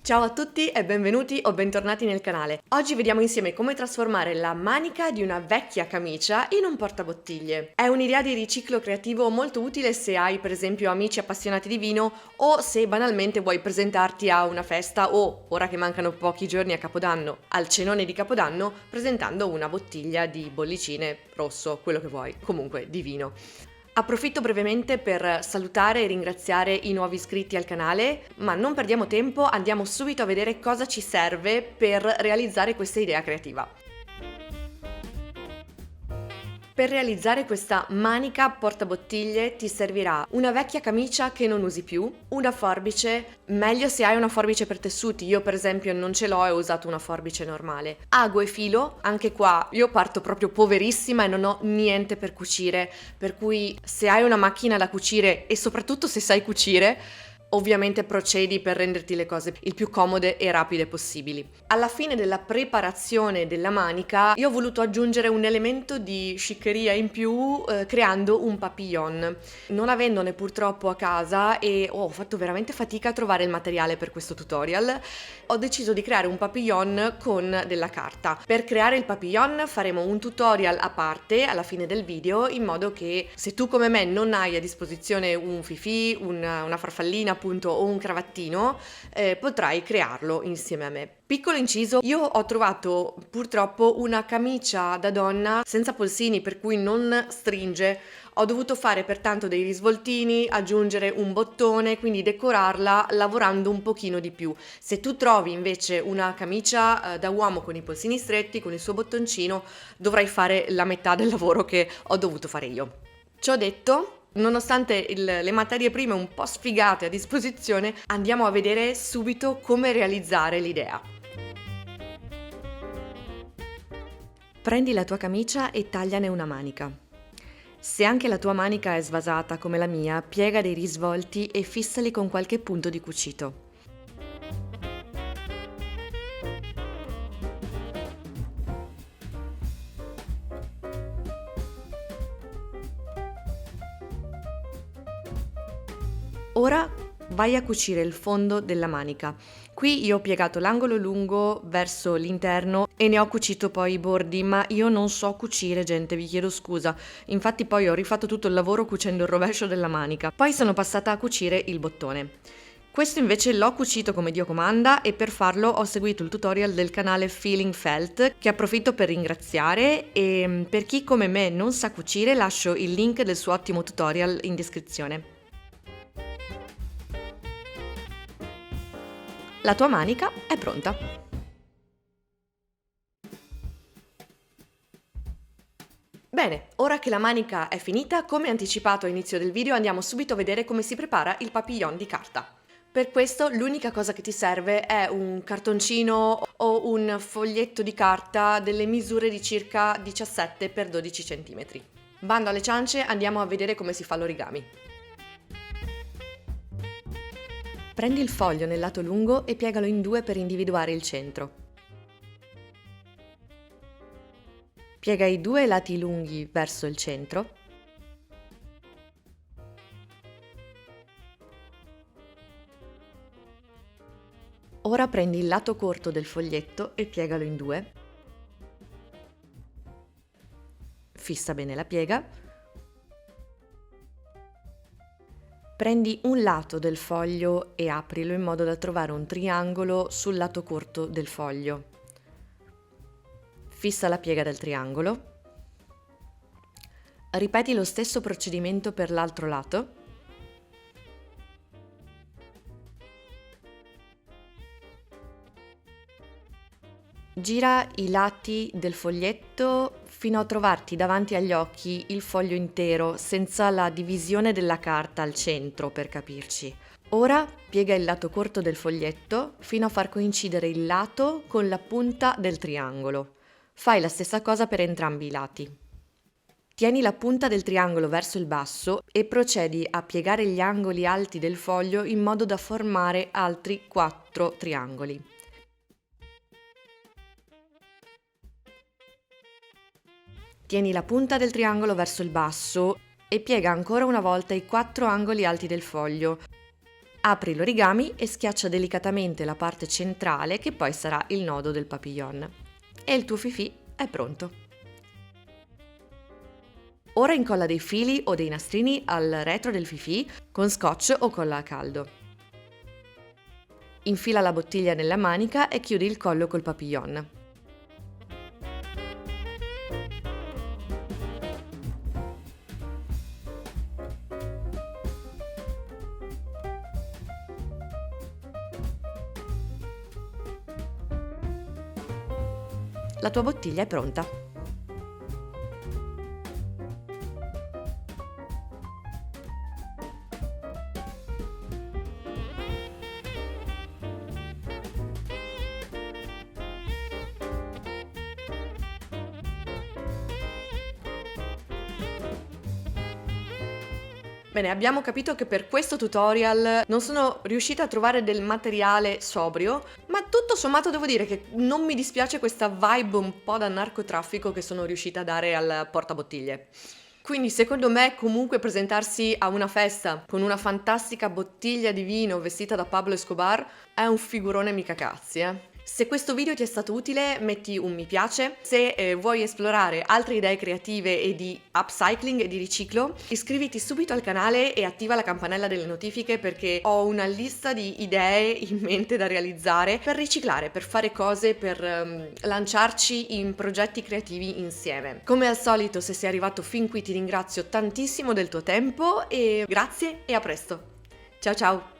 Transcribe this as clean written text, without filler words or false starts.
Ciao a tutti e benvenuti o bentornati nel canale. Oggi vediamo insieme come trasformare la manica di una vecchia camicia in un portabottiglie. È un'idea di riciclo creativo molto utile se hai per esempio amici appassionati di vino o se banalmente vuoi presentarti a una festa o, ora che mancano pochi giorni a Capodanno, al cenone di Capodanno presentando una bottiglia di bollicine, rosso, quello che vuoi, comunque di vino. Approfitto brevemente per salutare e ringraziare i nuovi iscritti al canale, ma non perdiamo tempo, andiamo subito a vedere cosa ci serve per realizzare questa idea creativa. Per realizzare questa manica portabottiglie ti servirà una vecchia camicia che non usi più, una forbice, meglio se hai una forbice per tessuti, io per esempio non ce l'ho e ho usato una forbice normale, ago e filo, anche qua io parto proprio poverissima e non ho niente per cucire, per cui se hai una macchina da cucire e soprattutto se sai cucire, ovviamente procedi per renderti le cose il più comode e rapide possibili. Alla fine della preparazione della manica io ho voluto aggiungere un elemento di sciccheria in più creando un papillon. Non avendone purtroppo a casa e ho fatto veramente fatica a trovare il materiale per questo tutorial, ho deciso di creare un papillon con della carta. Per creare il papillon faremo un tutorial a parte alla fine del video, in modo che se tu come me non hai a disposizione un fifì, una farfallina appunto o un cravattino, potrai crearlo insieme a me. Piccolo inciso, io ho trovato purtroppo una camicia da donna senza polsini, per cui non stringe. Ho dovuto fare pertanto dei risvoltini, aggiungere un bottone, quindi decorarla lavorando un pochino di più. Se tu trovi invece una camicia da uomo con i polsini stretti, con il suo bottoncino, dovrai fare la metà del lavoro che ho dovuto fare io. Ciò detto, nonostante le materie prime un po' sfigate a disposizione, andiamo a vedere subito come realizzare l'idea. Prendi la tua camicia e tagliane una manica. Se anche la tua manica è svasata come la mia, piega dei risvolti e fissali con qualche punto di cucito. Ora vai a cucire il fondo della manica. Qui io ho piegato l'angolo lungo verso l'interno e ne ho cucito poi i bordi, ma io non so cucire, gente, vi chiedo scusa. Infatti poi ho rifatto tutto il lavoro cucendo il rovescio della manica. Poi sono passata a cucire il bottone. Questo invece l'ho cucito come Dio comanda e per farlo ho seguito il tutorial del canale Feeling Felt, che approfitto per ringraziare, e per chi come me non sa cucire lascio il link del suo ottimo tutorial in descrizione. La tua manica è pronta. Bene, ora che la manica è finita, come anticipato all'inizio del video, andiamo subito a vedere come si prepara il papillon di carta. Per questo l'unica cosa che ti serve è un cartoncino o un foglietto di carta delle misure di circa 17 x 12 cm. Bando alle ciance, andiamo a vedere come si fa l'origami. Prendi il foglio nel lato lungo e piegalo in due per individuare il centro. Piega i due lati lunghi verso il centro. Ora prendi il lato corto del foglietto e piegalo in due. Fissa bene la piega. Prendi un lato del foglio e aprilo in modo da trovare un triangolo sul lato corto del foglio. Fissa la piega del triangolo. Ripeti lo stesso procedimento per l'altro lato. Gira i lati del foglietto fino a trovarti davanti agli occhi il foglio intero, senza la divisione della carta al centro, per capirci. Ora piega il lato corto del foglietto fino a far coincidere il lato con la punta del triangolo. Fai la stessa cosa per entrambi i lati. Tieni la punta del triangolo verso il basso e procedi a piegare gli angoli alti del foglio in modo da formare altri 4 triangoli. Tieni la punta del triangolo verso il basso e piega ancora una volta i 4 angoli alti del foglio. Apri l'origami e schiaccia delicatamente la parte centrale che poi sarà il nodo del papillon. E il tuo fifì è pronto. Ora incolla dei fili o dei nastrini al retro del fifì con scotch o colla a caldo. Infila la bottiglia nella manica e chiudi il collo col papillon. La tua bottiglia è pronta. Bene, abbiamo capito che per questo tutorial non sono riuscita a trovare del materiale sobrio, ma tutto sommato devo dire che non mi dispiace questa vibe un po' da narcotraffico che sono riuscita a dare al portabottiglie. Quindi secondo me comunque presentarsi a una festa con una fantastica bottiglia di vino vestita da Pablo Escobar è un figurone mica cazzi, eh. Se questo video ti è stato utile metti un mi piace, se vuoi esplorare altre idee creative e di upcycling e di riciclo iscriviti subito al canale e attiva la campanella delle notifiche perché ho una lista di idee in mente da realizzare per riciclare, per fare cose, per lanciarci in progetti creativi insieme. Come al solito, se sei arrivato fin qui ti ringrazio tantissimo del tuo tempo e grazie e a presto. Ciao ciao!